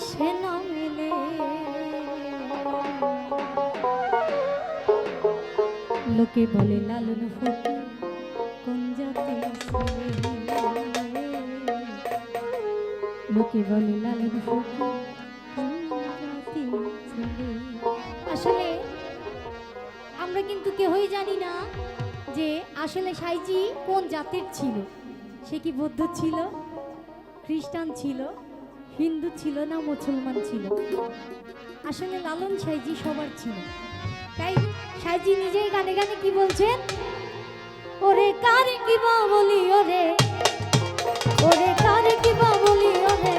সে না মেলে। লোকে বলে লালন ফকির কোন জাতের ছেলে, লোকে বলে লালন ফকির কোন জাতের ছেলে। আসলে আমরা কিন্তু কেউই জানি না যে আসলে সাইজি কোন জাতের ছিল। সে কি বৌদ্ধ ছিল, খ্রিস্টান ছিল, হিন্দু ছিল না মুসলমান ছিল। আসলে লালন সাইজি সবার ছিল। তাই সাইজি নিজেই গানে গানে কি বলছেন, ওরে কারে কি বা বলি ওরে, ওরে কারে কি বা বলি ওরে।